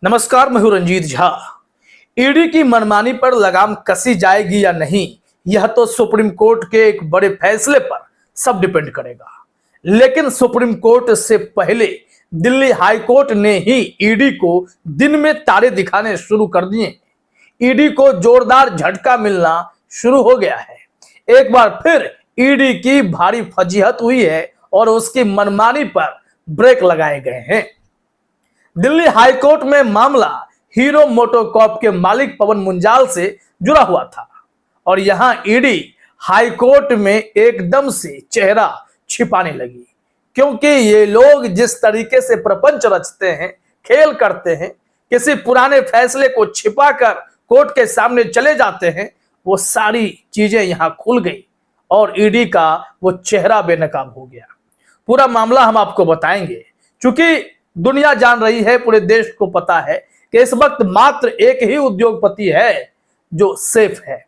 नमस्कार, मैं हूं रंजीत झा। ईडी की मनमानी पर लगाम कसी जाएगी या नहीं, यह तो सुप्रीम कोर्ट के एक बड़े फैसले पर सब डिपेंड करेगा। लेकिन सुप्रीम कोर्ट से पहले दिल्ली हाई कोर्ट ने ही ईडी को दिन में तारे दिखाने शुरू कर दिए। ईडी को जोरदार झटका मिलना शुरू हो गया है। एक बार फिर ईडी की भारी फजीहत हुई है और उसकी मनमानी पर ब्रेक लगाए गए हैं। दिल्ली हाई कोर्ट में मामला हीरो मोटोकॉर्प के मालिक पवन मुंजाल से जुड़ा हुआ था और यहां ईडी हाई कोर्ट में एकदम से चेहरा छिपाने लगी, क्योंकि ये लोग जिस तरीके से प्रपंच रचते हैं, खेल करते हैं, किसी पुराने फैसले को छिपाकर कोर्ट के सामने चले जाते हैं, वो सारी चीजें यहां खुल गई और ईडी का वो चेहरा बेनकाब हो गया। पूरा मामला हम आपको बताएंगे, क्योंकि दुनिया जान रही है, पूरे देश को पता है कि इस वक्त मात्र एक ही उद्योगपति है जो सेफ है।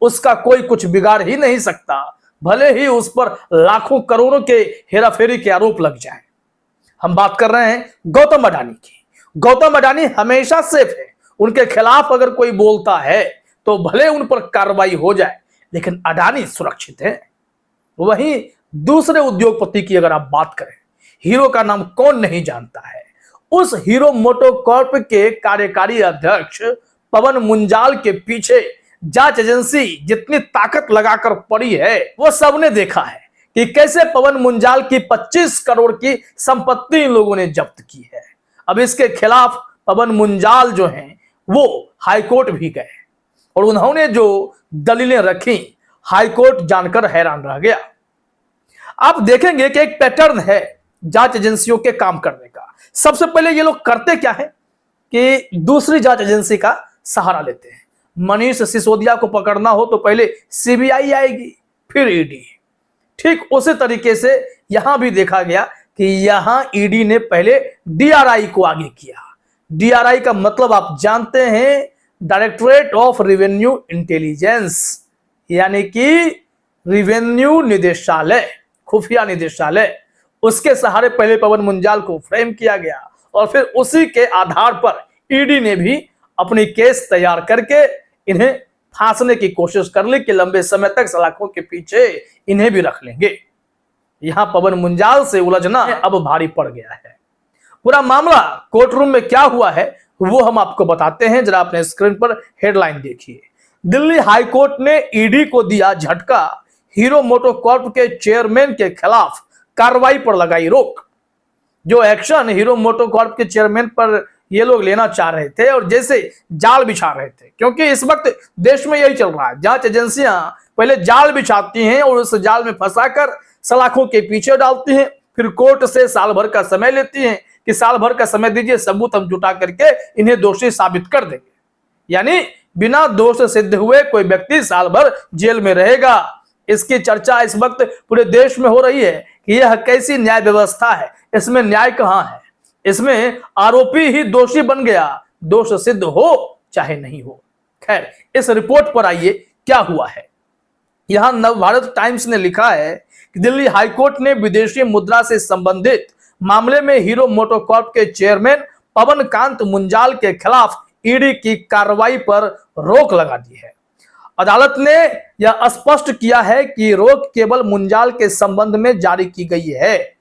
उसका कोई कुछ बिगाड़ ही नहीं सकता, भले ही उस पर लाखों करोड़ों के हेराफेरी के आरोप लग जाए। हम बात कर रहे हैं गौतम अडानी की। गौतम अडानी हमेशा सेफ है। उनके खिलाफ अगर कोई बोलता है तो भले उन पर कार्रवाई हो जाए, लेकिन अडानी सुरक्षित है। वहीं दूसरे उद्योगपति की अगर आप बात करें, हीरो का नाम कौन नहीं जानता है। उस हीरो मोटोकॉर्प के कार्यकारी अध्यक्ष पवन मुंजाल के पीछे जांच एजेंसी जितनी ताकत लगाकर पड़ी है, वो सबने देखा है कि कैसे पवन मुंजाल की 25 करोड़ की संपत्ति इन लोगों ने जब्त की है। अब इसके खिलाफ पवन मुंजाल जो हैं वो हाईकोर्ट भी गए और उन्होंने जो दलीलें रखी, हाईकोर्ट जानकर हैरान रह गया। आप देखेंगे कि एक पैटर्न है जांच एजेंसियों के काम करने का। सबसे पहले ये लोग करते क्या है कि दूसरी जांच एजेंसी का सहारा लेते हैं। मनीष सिसोदिया को पकड़ना हो तो पहले सीबीआई आएगी, फिर ईडी। ठीक उसी तरीके से यहां भी देखा गया कि यहां ईडी ने पहले डीआरआई को आगे किया। डीआरआई का मतलब आप जानते हैं, डायरेक्टरेट ऑफ रेवेन्यू इंटेलिजेंस, यानी कि रेवेन्यू निदेशालय, खुफिया निदेशालय। उसके सहारे पहले पवन मुंजाल को फ्रेम किया गया और फिर उसी के आधार पर ईडी ने भी अपनी केस तैयार करके इन्हें फांसने की कोशिश कर ली कि लंबे समय तक सलाखों के पीछे इन्हें भी रख लेंगे। यहां पवन मुंजाल से उलझना अब भारी पड़ गया है। पूरा मामला कोर्ट रूम में क्या हुआ है वो हम आपको बताते हैं। जरा अपने स्क्रीन पर हेडलाइन देखिए। दिल्ली हाईकोर्ट ने ईडी को दिया झटका, हीरो मोटोकॉर्प के चेयरमैन के खिलाफ कार्रवाई पर लगाई रोक। जो एक्शन हीरो मोटोकॉर्प के चेयरमैन पर ये लोग लेना चाह रहे थे और जैसे जाल बिछा रहे थे, क्योंकि इस वक्त देश में यही चल रहा है। जांच एजेंसियां पहले जाल बिछाती हैं और उस जाल में फंसाकर सलाखों के पीछे डालती हैं, फिर कोर्ट से साल भर का समय लेती हैं कि साल भर का समय दीजिए, सबूत हम जुटा करके इन्हें दोषी साबित कर देंगे। यानी बिना दोष सिद्ध हुए कोई व्यक्ति साल भर जेल में रहेगा। इसकी चर्चा इस वक्त पूरे देश में हो रही है कि यह कैसी न्याय व्यवस्था है, इसमें न्याय कहां है। इसमें आरोपी ही दोषी बन गया, दोष सिद्ध हो चाहे नहीं हो। खैर, इस रिपोर्ट पर आइए क्या हुआ है। यहां नवभारत टाइम्स ने लिखा है कि दिल्ली हाईकोर्ट ने विदेशी मुद्रा से संबंधित मामले में हीरो मोटोकॉर्प के चेयरमैन पवन कांत मुंजाल के खिलाफ ईडी की कार्रवाई पर रोक लगा दी है। अदालत ने यह स्पष्ट किया है कि रोक केवल मुंजाल के संबंध में जारी की गई है।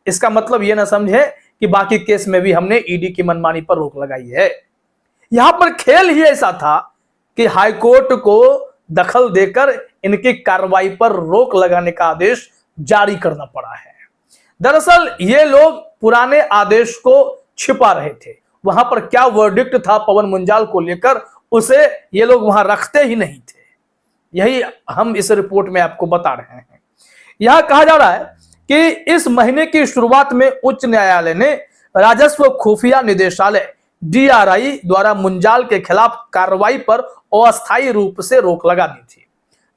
इसका मतलब यह ना समझे कि बाकी केस में भी हमने ईडी की मनमानी पर रोक लगाई है। यहां पर खेल ही ऐसा था कि हाईकोर्ट को दखल देकर इनकी कार्रवाई पर रोक लगाने का आदेश जारी करना पड़ा है। दरअसल ये लोग पुराने आदेश को छिपा रहे थे। वहां पर क्या वर्डिक्ट था पवन मुंजाल को लेकर, उसे ये लोग वहां रखते ही नहीं थे। यही हम इस रिपोर्ट में आपको बता रहे हैं। यहां कहा जा रहा है कि इस महीने की शुरुआत में उच्च न्यायालय ने राजस्व खुफिया निदेशालय डीआरआई द्वारा मुंजाल के खिलाफ कार्रवाई पर अस्थायी रूप से रोक लगा दी थी।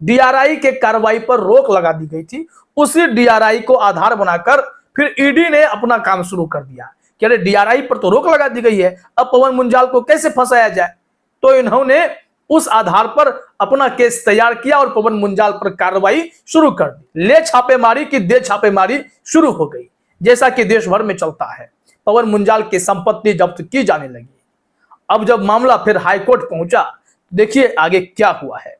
डीआरआई के कार्रवाई पर रोक लगा दी गई थी। उसी डीआरआई को आधार बनाकर फिर ईडी ने अपना काम शुरू कर दिया कि अरे डीआरआई पर तो रोक लगा दी गई है, अब पवन मुंजाल को कैसे फंसाया जाए। तो इन्होंने उस आधार पर अपना केस तैयार किया और पवन मुंजाल पर कार्रवाई शुरू कर दी। ले छापेमारी की दे छापेमारी शुरू हो गई, जैसा कि देश भर में चलता है। पवन मुंजाल की संपत्ति जब्त की जाने लगी। अब जब मामला फिर हाईकोर्ट पहुंचा, देखिए आगे क्या हुआ है।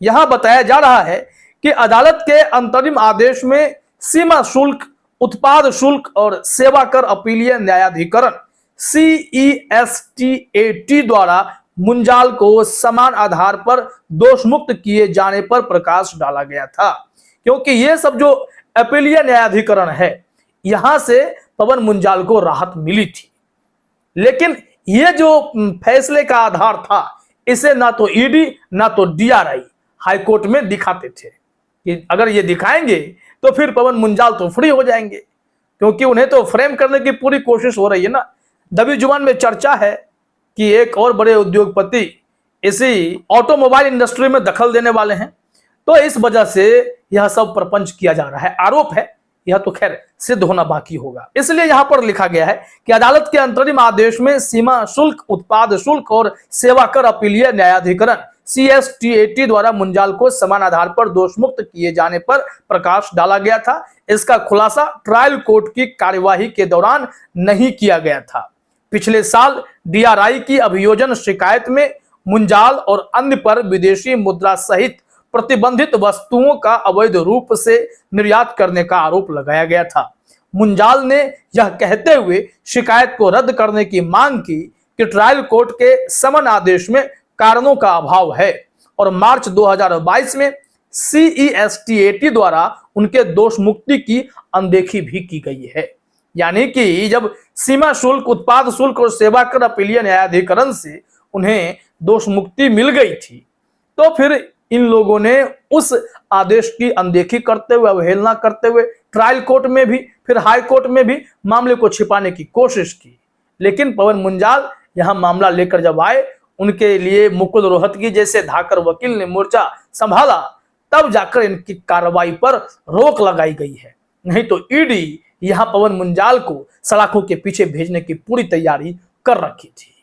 यहां बताया जा रहा है कि अदालत के अंतरिम आदेश में सीमा शुल्क, उत्पाद शुल्क और सेवा कर अपीलीय न्यायाधिकरण CESTAT द्वारा मुंजाल को समान आधार पर दोष मुक्त किए जाने पर प्रकाश डाला गया था, क्योंकि ये सब जो अपीलीय न्यायाधिकरण है, यहां से पवन मुंजाल को राहत मिली थी। लेकिन ये जो फैसले का आधार था, इसे ना तो ईडी ना तो DRI हाईकोर्ट में दिखाते थे कि अगर ये दिखाएंगे तो फिर पवन मुंजाल तो फ्री हो जाएंगे, क्योंकि उन्हें तो फ्रेम करने की पूरी कोशिश हो रही है ना। दबी जुबान में चर्चा है कि एक और बड़े उद्योगपति इसी ऑटोमोबाइल इंडस्ट्री में दखल देने वाले हैं, तो इस वजह से यह सब प्रपंच किया जा रहा है। आरोप है, यह तो खैर सिद्ध होना बाकी होगा। इसलिए यहां पर लिखा गया है कि अदालत के अंतरिम आदेश में सीमा शुल्क, उत्पाद शुल्क और सेवा कर अपीलीय न्यायाधिकरण CESTAT द्वारा मुंजाल को समान आधार पर दोष मुक्त किए जाने पर प्रकाश डाला गया था। इसका खुलासा ट्रायल कोर्ट की कार्यवाही के दौरान नहीं किया गया था। पिछले साल DRI की अभियोजन शिकायत में मुंजाल और अन्य पर विदेशी मुद्रा सहित प्रतिबंधित वस्तुओं का अवैध रूप से निर्यात करने का आरोप लगाया गया था। मुंजाल ने यह कहते हुए शिकायत को रद्द करने की मांग की कि ट्रायल कोर्ट के समन आदेश में कारणों का अभाव है, और मार्च 2022 में CESTAT द्वारा उनके दोष मुक्ति की अनदेखी भी की गई है। यानी कि जब सीमा शुल्क, उत्पाद शुल्क और सेवा कर अपीलीय न्यायाधिकरण से उन्हें दोष मुक्ति मिल गई थी, तो फिर इन लोगों ने उस आदेश की अनदेखी करते हुए, अवहेलना करते हुए ट्रायल कोर्ट में भी, फिर हाई कोर्ट में भी मामले को छिपाने की कोशिश की। लेकिन पवन मुंजाल यहां मामला लेकर जब आए, उनके लिए मुकुल रोहतगी जैसे धाकर वकील ने मोर्चा संभाला, तब जाकर इनकी कार्रवाई पर रोक लगाई गई है। नहीं तो ईडी यहां पवन मुंजाल को सलाखों के पीछे भेजने की पूरी तैयारी कर रखी थी।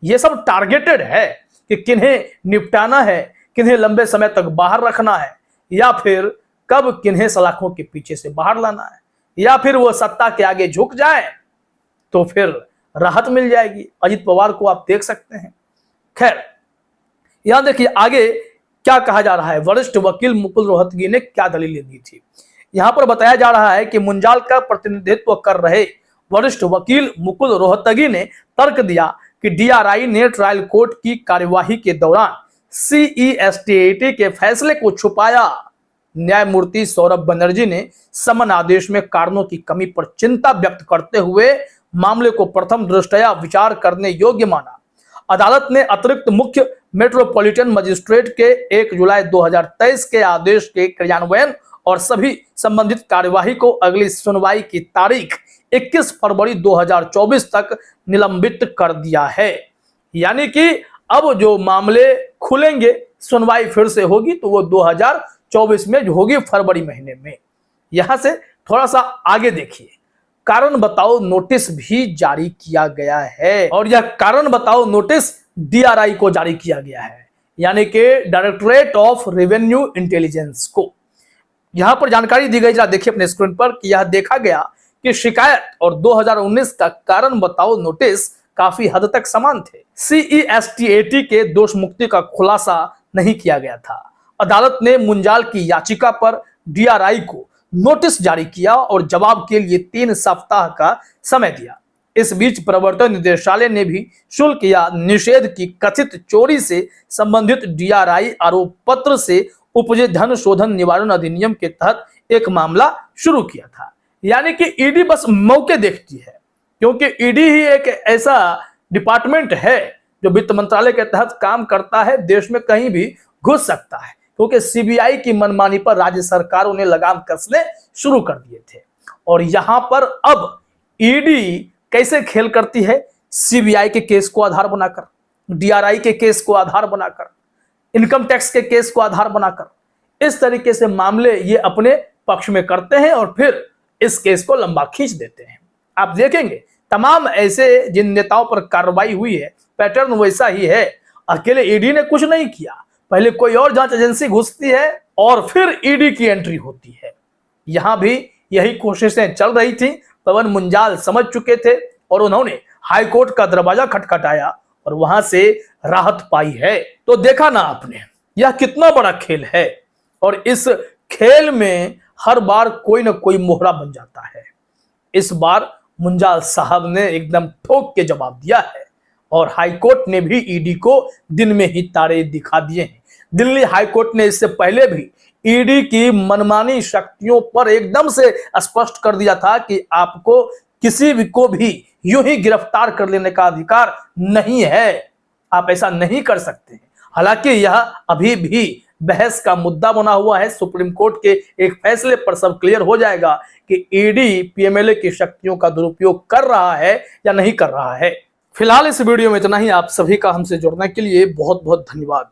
यह सब टारगेटेड है कि किन्हें निपटाना है, किन्हें लंबे समय तक बाहर रखना है, या फिर कब किन्हें सलाखों के पीछे से बाहर लाना है, या फिर वो सत्ता के आगे झुक जाए तो फिर राहत मिल जाएगी। अजित पवार को आप देख सकते हैं। खैर, यहां देखिए आगे क्या कहा जा रहा है। वरिष्ठ वकील मुकुल रोहतगी ने क्या दलीलें दी थी। यहां पर बताया जा रहा है कि मुंजाल का प्रतिनिधित्व कर रहे वरिष्ठ वकील मुकुल रोहतगी ने तर्क दिया कि DRI ने ट्रायल कोर्ट की कार्यवाही के दौरान CESTAT के फैसले को छुपाया। न्यायमूर्ति सौरभ बनर्जी ने समन आदेश में कारणों की कमी पर चिंता व्यक्त करते हुए मामले को प्रथम दृष्टया विचार करने योग्य माना। अदालत ने अतिरिक्त मुख्य मेट्रोपॉलिटन मजिस्ट्रेट के 1 जुलाई 2023 के आदेश के क्रियान्वयन और सभी संबंधित कार्यवाही को अगली सुनवाई की तारीख 21 फरवरी 2024 तक निलंबित कर दिया है। यानी कि अब जो मामले खुलेंगे, सुनवाई फिर से होगी, तो वो 2024 में होगी, फरवरी महीने में। यहां से थोड़ा सा आगे देखिए, कारण बताओ नोटिस भी जारी किया गया है, और यह कारण बताओ नोटिस DRI को जारी किया गया है, यानी कि डायरेक्टरेट ऑफ रेवेन्यू इंटेलिजेंस को। यहां पर जानकारी दी गई, जरा देखिए अपने स्क्रीन पर, कि यह देखा गया कि शिकायत और 2019 का कारण बताओ नोटिस काफी हद तक समान थे। CESTAT के दोष मुक्ति का खुलासा नहीं किया गया था। अदालत ने मुंजाल की याचिका पर DRI को नोटिस जारी किया और जवाब के लिए 3 सप्ताह का समय दिया। इस बीच प्रवर्तन निदेशालय ने भी शुल्क या निषेध की कथित चोरी से संबंधित DRI आरोप पत्र से उपजे धन शोधन निवारण अधिनियम के तहत एक मामला शुरू किया था। यानी कि ईडी बस मौके देखती है, क्योंकि ईडी ही एक ऐसा डिपार्टमेंट है जो वित्त मंत्रालय के तहत काम करता है, देश में कहीं भी घुस सकता है, क्योंकि CBI की मनमानी पर राज्य सरकारों ने लगाम कसने शुरू कर दिए थे। और यहां पर अब ईडी कैसे खेल करती है, CBI के केस को आधार बनाकर, DRI के केस को आधार बनाकर, इनकम टैक्स के केस को आधार बनाकर, इस तरीके से मामले ये अपने पक्ष में करते हैं और फिर इस केस को लंबा खींच देते हैं। आप देखेंगे तमाम ऐसे जिन नेताओं पर कार्रवाई हुई है, पैटर्न वैसा ही है। अकेले ईडी ने कुछ नहीं किया, पहले कोई और जांच एजेंसी घुसती है और फिर ईडी की एंट्री होती है। यहां भी यही कोशिशें चल रही थी। पवन मुंजाल समझ चुके थे और उन्होंने हाईकोर्ट का दरवाजा खटखटाया और वहां से राहत पाई है। तो देखा ना आपने, यह कितना बड़ा खेल है और इस खेल में हर बार कोई ना कोई मोहरा बन जाता है। इस बार मुंजाल साहब ने एकदम ठोक के जवाब दिया है और हाईकोर्ट ने भी ईडी को दिन में ही तारे दिखा दिए हैं। दिल्ली हाईकोर्ट ने इससे पहले भी ईडी की मनमानी शक्तियों पर एकदम से स्पष्ट कर दिया था कि आपको किसी भी को भी यूं ही गिरफ्तार कर लेने का अधिकार नहीं है, आप ऐसा नहीं कर सकते। हालांकि यह अभी भी बहस का मुद्दा बना हुआ है। सुप्रीम कोर्ट के एक फैसले पर सब क्लियर हो जाएगा कि ईडी पीएमएलए की शक्तियों का दुरुपयोग कर रहा है या नहीं कर रहा है। फिलहाल इस वीडियो में इतना ही। आप सभी का हमसे जुड़ने के लिए बहुत बहुत धन्यवाद।